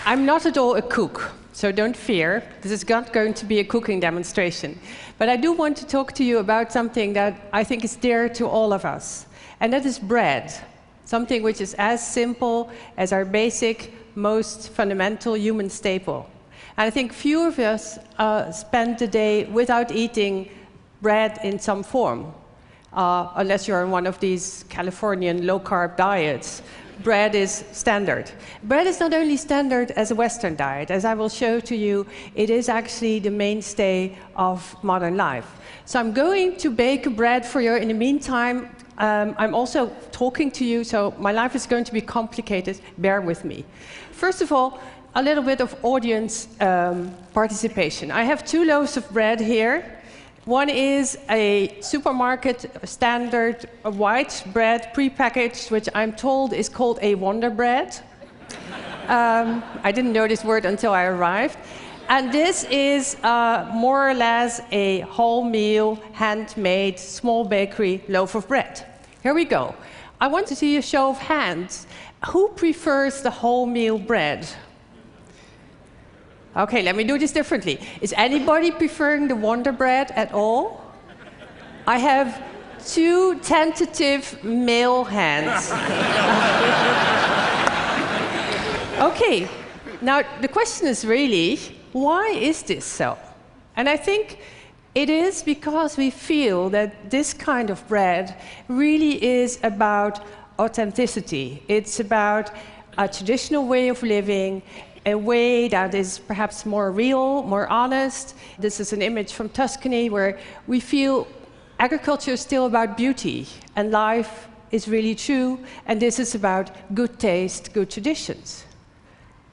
I'm not at all a cook, so don't fear. This is not going to be a cooking demonstration. But I do want to talk to you about something that I think is dear to all of us, and that is bread. Something which is as simple as our basic, most fundamental human staple. And I think few of us spend the day without eating bread in some form, unless you're on one of these Californian low-carb diets. Bread is standard. Bread is not only standard as a Western diet, as I will show to you, it is actually the mainstay of modern life. So I'm going to bake bread for you. In the meantime, I'm also talking to you, so my life is going to be complicated. Bear with me. First of all, a little bit of audience participation. I have 2 loaves of bread here. One is a supermarket standard white bread, prepackaged, which I'm told is called a Wonder Bread. I didn't know this word until I arrived. And this is more or less a wholemeal, handmade, small bakery loaf of bread. Here we go. I want to see a show of hands. Who prefers the wholemeal bread? Okay, let me do this differently. Is anybody preferring the Wonder Bread at all? I have 2 tentative male hands. Okay, now the question is really, why is this so? And I think it is because we feel that this kind of bread really is about authenticity. It's about a traditional way of living, a way that is perhaps more real, more honest. This is an image from Tuscany where we feel agriculture is still about beauty and life is really true, and this is about good taste, good traditions.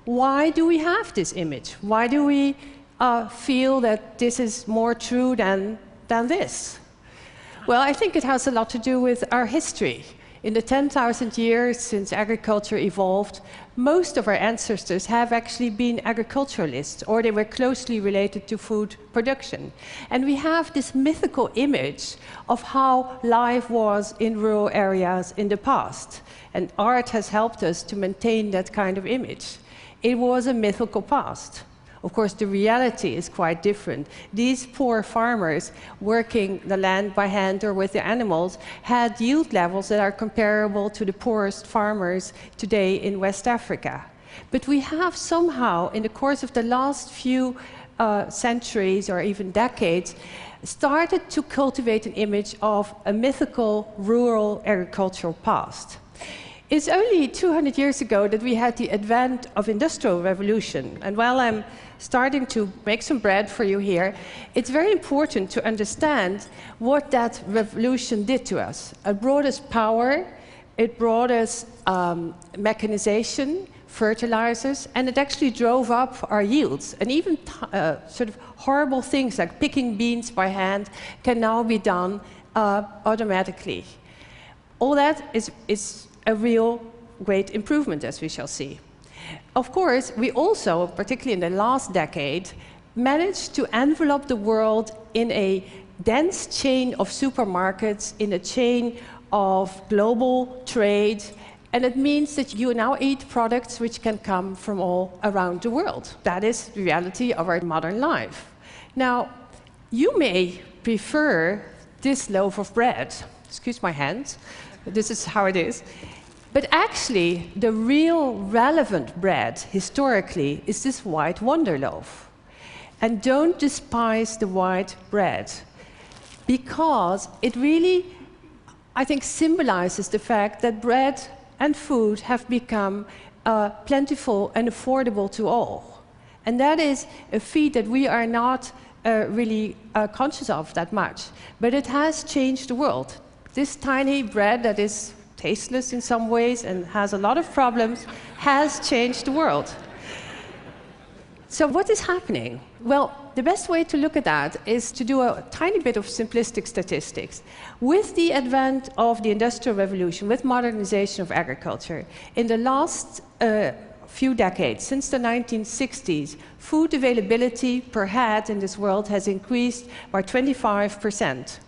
Why do we have this image? Why do we feel that this is more true than this? Well, I think it has a lot to do with our history. In the 10,000 years since agriculture evolved, most of our ancestors have actually been agriculturalists, or they were closely related to food production. And we have this mythical image of how life was in rural areas in the past. And art has helped us to maintain that kind of image. It was a mythical past. Of course, the reality is quite different. These poor farmers working the land by hand or with the animals had yield levels that are comparable to the poorest farmers today in West Africa. But we have somehow, in the course of the last few centuries or even decades, started to cultivate an image of a mythical rural agricultural past. It's only 200 years ago that we had the advent of industrial revolution. And while I'm starting to make some bread for you here, it's very important to understand what that revolution did to us. It brought us power, it brought us mechanization, fertilizers, and it actually drove up our yields. And even sort of horrible things like picking beans by hand can now be done automatically. All that is a real great improvement, as we shall see. Of course, we also, particularly in the last decade, managed to envelope the world in a dense chain of supermarkets, in a chain of global trade, and it means that you now eat products which can come from all around the world. That is the reality of our modern life. Now, you may prefer this loaf of bread. Excuse my hands, but this is how it is. But actually, the real relevant bread, historically, is this white Wonder Loaf. And don't despise the white bread, because it really, I think, symbolizes the fact that bread and food have become plentiful and affordable to all. And that is a feat that we are not really conscious of that much. But it has changed the world. This tiny bread that is tasteless in some ways and has a lot of problems, has changed the world. So what is happening? Well, the best way to look at that is to do a tiny bit of simplistic statistics. With the advent of the Industrial Revolution, with modernization of agriculture, in the last few decades, since the 1960s, food availability per head in this world has increased by 25%.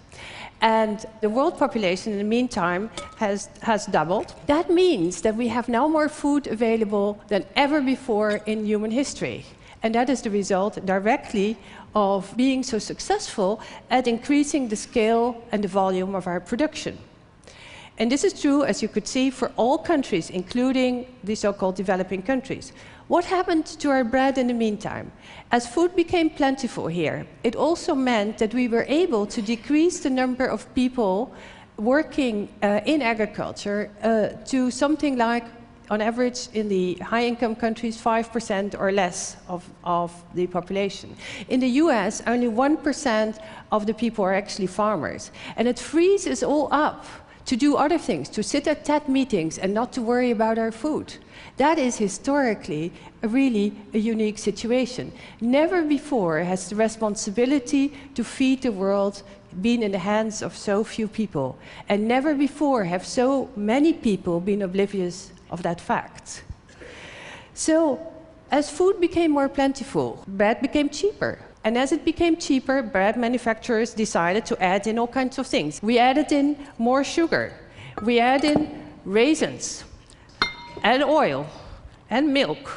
And the world population, in the meantime, has doubled. That means that we have now more food available than ever before in human history. And that is the result directly of being so successful at increasing the scale and the volume of our production. And this is true, as you could see, for all countries, including the so-called developing countries. What happened to our bread in the meantime? As food became plentiful here, it also meant that we were able to decrease the number of people working in agriculture to something like, on average, in the high-income countries, 5% or less of the population. In the US, only 1% of the people are actually farmers. And it frees us all up to do other things, to sit at TED meetings and not to worry about our food. That is historically really a unique situation. Never before has the responsibility to feed the world been in the hands of so few people. And never before have so many people been oblivious of that fact. So, as food became more plentiful, bread became cheaper. And as it became cheaper, bread manufacturers decided to add in all kinds of things. We added in more sugar. We added in raisins, and oil, and milk,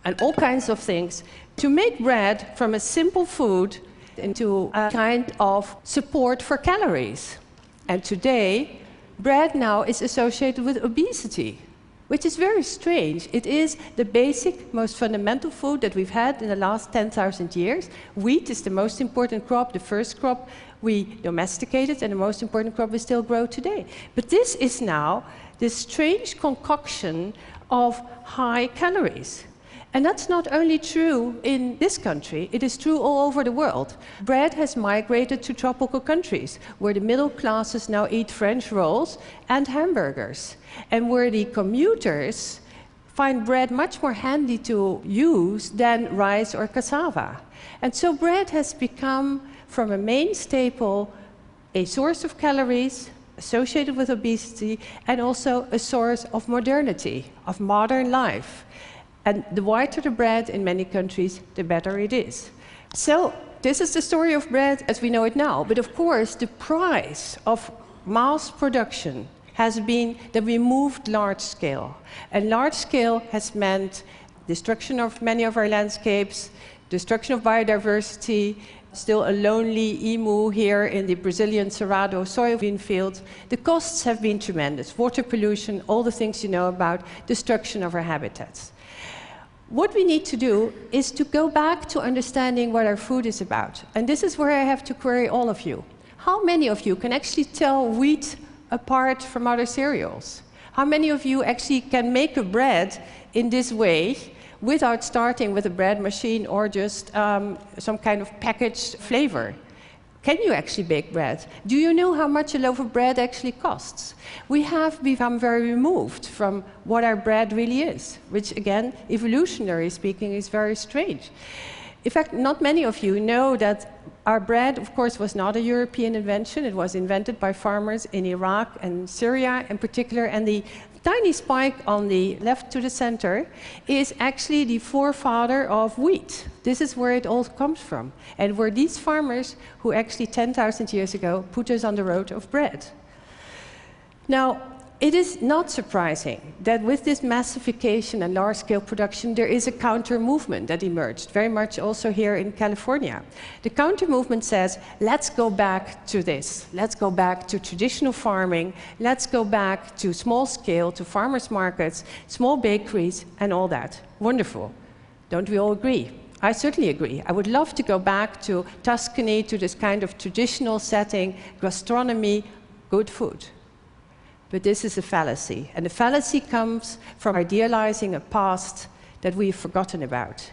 and all kinds of things to make bread from a simple food into a kind of support for calories. And today, bread now is associated with obesity, which is very strange. It is the basic, most fundamental food that we've had in the last 10,000 years. Wheat is the most important crop, the first crop we domesticated, and the most important crop we still grow today. But this is now this strange concoction of high calories. And that's not only true in this country, it is true all over the world. Bread has migrated to tropical countries, where the middle classes now eat French rolls and hamburgers, and where the commuters find bread much more handy to use than rice or cassava. And so bread has become, from a main staple, a source of calories associated with obesity, and also a source of modernity, of modern life. And the whiter the bread in many countries, the better it is. So this is the story of bread as we know it now. But of course, the price of mass production has been that we moved large scale. And large scale has meant destruction of many of our landscapes, destruction of biodiversity, still a lonely emu here in the Brazilian Cerrado soybean field. The costs have been tremendous. Water pollution, all the things you know about, destruction of our habitats. What we need to do is to go back to understanding what our food is about. And this is where I have to query all of you. How many of you can actually tell wheat apart from other cereals? How many of you actually can make a bread in this way without starting with a bread machine or just some kind of packaged flavor? Can you actually bake bread? Do you know how much a loaf of bread actually costs? We have become very removed from what our bread really is, which again, evolutionary speaking, is very strange. In fact, not many of you know that our bread, of course, was not a European invention. It was invented by farmers in Iraq and Syria in particular, and the tiny spike on the left to the center is actually the forefather of wheat. This is where it all comes from, and where these farmers, who actually 10,000 years ago put us on the road of bread. Now, it is not surprising that with this massification and large-scale production, there is a counter-movement that emerged, very much also here in California. The counter-movement says, let's go back to this. Let's go back to traditional farming. Let's go back to small-scale, to farmers' markets, small bakeries, and all that. Wonderful. Don't we all agree? I certainly agree. I would love to go back to Tuscany, to this kind of traditional setting, gastronomy, good food. But this is a fallacy, and the fallacy comes from idealizing a past that we've forgotten about.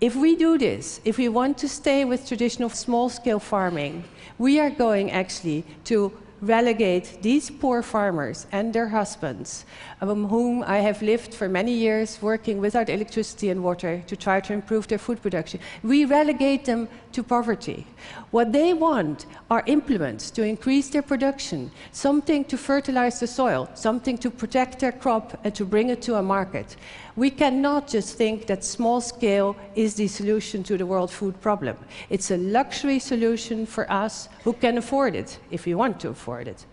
If we do this, if we want to stay with traditional small-scale farming, we are going actually to relegate these poor farmers and their husbands, among whom I have lived for many years working without electricity and water to try to improve their food production. We relegate them to poverty. What they want are implements to increase their production, something to fertilize the soil, something to protect their crop and to bring it to a market. We cannot just think that small scale is the solution to the world food problem. It's a luxury solution for us who can afford it, if we want to afford it.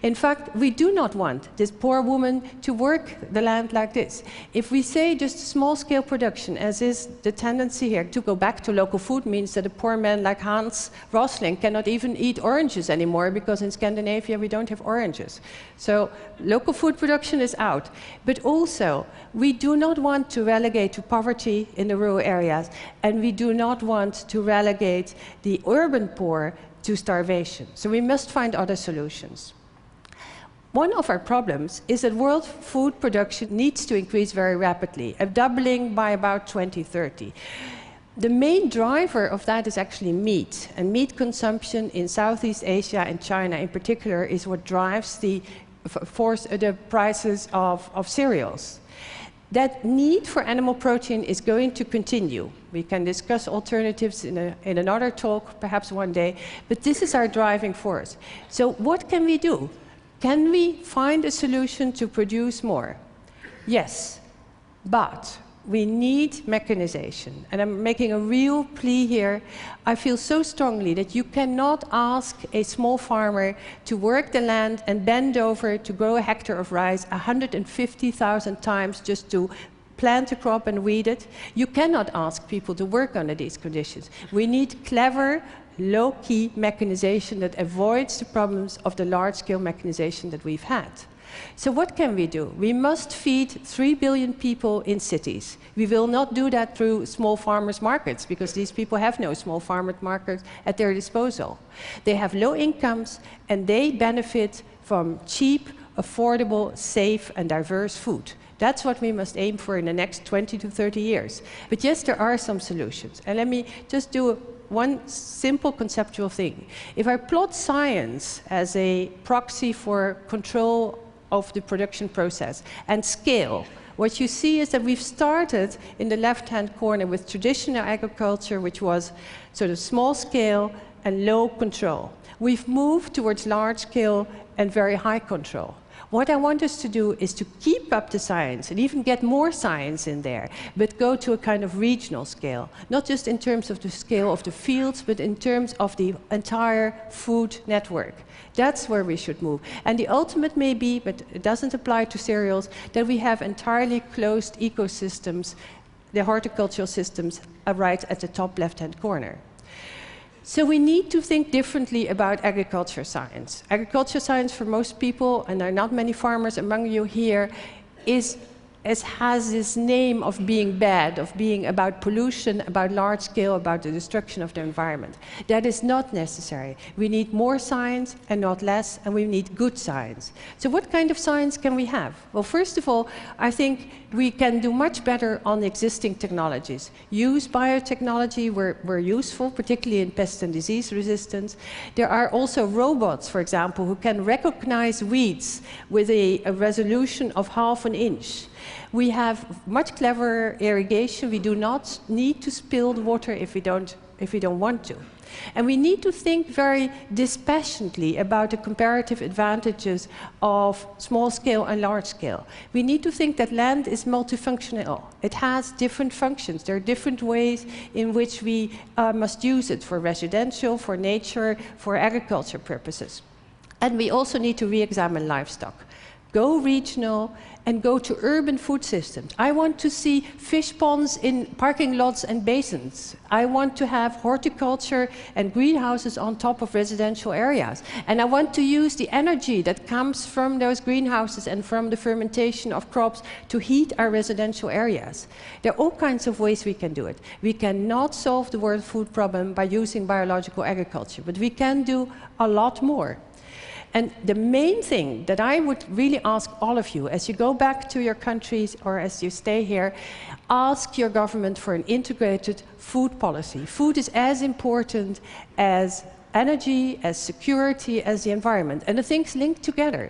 In fact, we do not want this poor woman to work the land like this. If we say just small scale production, as is the tendency here, to go back to local food means that a poor man like Hans Rosling cannot even eat oranges anymore because in Scandinavia we don't have oranges. So local food production is out. But also, we do not want to relegate to poverty in the rural areas, and we do not want to relegate the urban poor to starvation. So we must find other solutions. One of our problems is that world food production needs to increase very rapidly, a doubling by about 2030. The main driver of that is actually meat, and meat consumption in Southeast Asia and China in particular is what drives the prices of cereals. That need for animal protein is going to continue. We can discuss alternatives in another talk, perhaps one day, but this is our driving force. So what can we do? Can we find a solution to produce more? Yes, but we need mechanization. And I'm making a real plea here. I feel so strongly that you cannot ask a small farmer to work the land and bend over to grow a hectare of rice 150,000 times just to plant a crop and weed it. You cannot ask people to work under these conditions. We need clever, low-key mechanization that avoids the problems of the large-scale mechanization that we've had. So what can we do? We must feed 3 billion people in cities. We will not do that through small farmers' markets because these people have no small farmers' markets at their disposal. They have low incomes and they benefit from cheap, affordable, safe and diverse food. That's what we must aim for in the next 20 to 30 years. But yes, there are some solutions. And let me just do one simple conceptual thing. If I plot science as a proxy for control of the production process and scale, what you see is that we've started in the left-hand corner with traditional agriculture, which was sort of small scale and low control. We've moved towards large scale and very high control. What I want us to do is to keep up the science and even get more science in there, but go to a kind of regional scale, not just in terms of the scale of the fields, but in terms of the entire food network. That's where we should move. And the ultimate may be, but it doesn't apply to cereals, that we have entirely closed ecosystems, the horticultural systems, right at the top left-hand corner. So we need to think differently about agriculture science. Agriculture science for most people, and there are not many farmers among you here, has this name of being bad, of being about pollution, about large scale, about the destruction of the environment. That is not necessary. We need more science and not less, and we need good science. So what kind of science can we have? Well, first of all, I think we can do much better on existing technologies. Use biotechnology where useful, particularly in pest and disease resistance. There are also robots, for example, who can recognize weeds with a resolution of 1/2 inch. We have much cleverer irrigation. We do not need to spill the water if we don't want to. And we need to think very dispassionately about the comparative advantages of small scale and large scale. We need to think that land is multifunctional. It has different functions. There are different ways in which we must use it for residential, for nature, for agriculture purposes. And we also need to re-examine livestock. Go regional and go to urban food systems. I want to see fish ponds in parking lots and basins. I want to have horticulture and greenhouses on top of residential areas. And I want to use the energy that comes from those greenhouses and from the fermentation of crops to heat our residential areas. There are all kinds of ways we can do it. We cannot solve the world food problem by using biological agriculture, but we can do a lot more. And the main thing that I would really ask all of you, as you go back to your countries or as you stay here, ask your government for an integrated food policy. Food is as important as energy, as security, as the environment, and the things link together.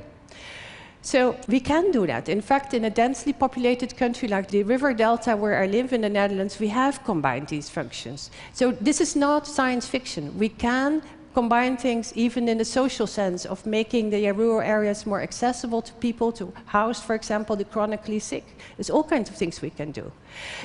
So we can do that. In fact, in a densely populated country like the river delta where I live in the Netherlands, we have combined these functions. So this is not science fiction. We can combine things even in the social sense of making the rural areas more accessible to people, to house, for example, the chronically sick. There's all kinds of things we can do.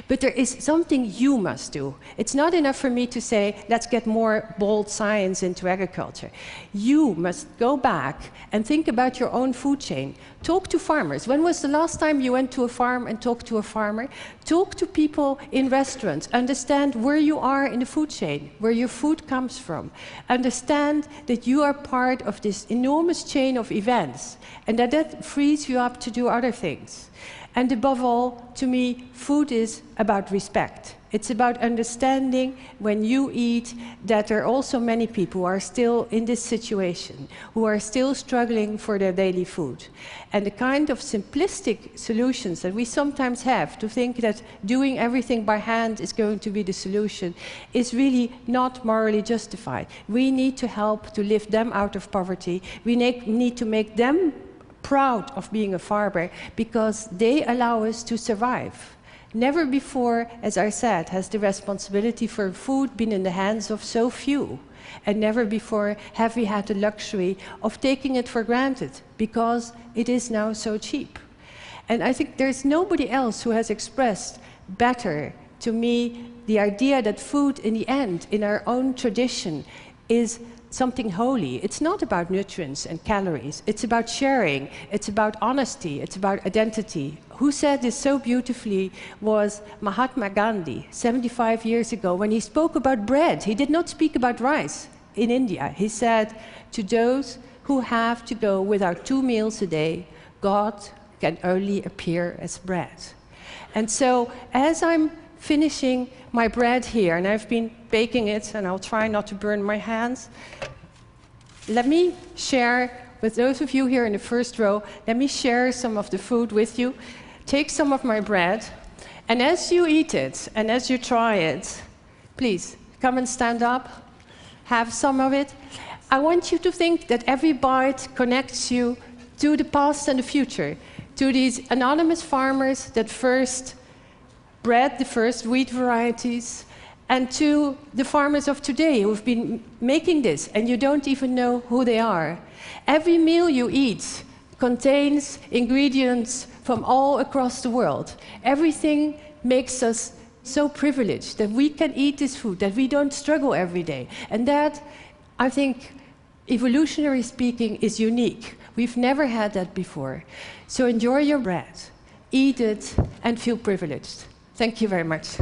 But there is something you must do. It's not enough for me to say, let's get more bold science into agriculture. You must go back and think about your own food chain. Talk to farmers. When was the last time you went to a farm and talked to a farmer? Talk to people in restaurants. Understand where you are in the food chain, where your food comes from. Understand that you are part of this enormous chain of events, and that frees you up to do other things. And above all, to me, food is about respect. It's about understanding when you eat that there are also many people who are still in this situation, who are still struggling for their daily food. And the kind of simplistic solutions that we sometimes have to think that doing everything by hand is going to be the solution is really not morally justified. We need to help to lift them out of poverty. We need to make them proud of being a farmer because they allow us to survive. Never before, as I said, has the responsibility for food been in the hands of so few. And never before have we had the luxury of taking it for granted because it is now so cheap. And I think there's nobody else who has expressed better to me the idea that food in the end, in our own tradition, is something holy. It's not about nutrients and calories. It's about sharing. It's about honesty. It's about identity. Who said this so beautifully was Mahatma Gandhi, 75 years ago, when he spoke about bread. He did not speak about rice in India. He said, to those who have to go without 2 meals a day, God can only appear as bread. And so, as I'm finishing my bread here, and I've been baking it, and I'll try not to burn my hands, let me share with those of you here in the first row, let me share some of the food with you. Take some of my bread, and as you eat it, and as you try it, please come and stand up, have some of it. I want you to think that every bite connects you to the past and the future, to these anonymous farmers that first bred the first wheat varieties, and to the farmers of today who've been making this, and you don't even know who they are. Every meal you eat contains ingredients from all across the world. Everything makes us so privileged that we can eat this food, that we don't struggle every day. And that, I think, evolutionary speaking, is unique. We've never had that before. So enjoy your bread, eat it, and feel privileged. Thank you very much.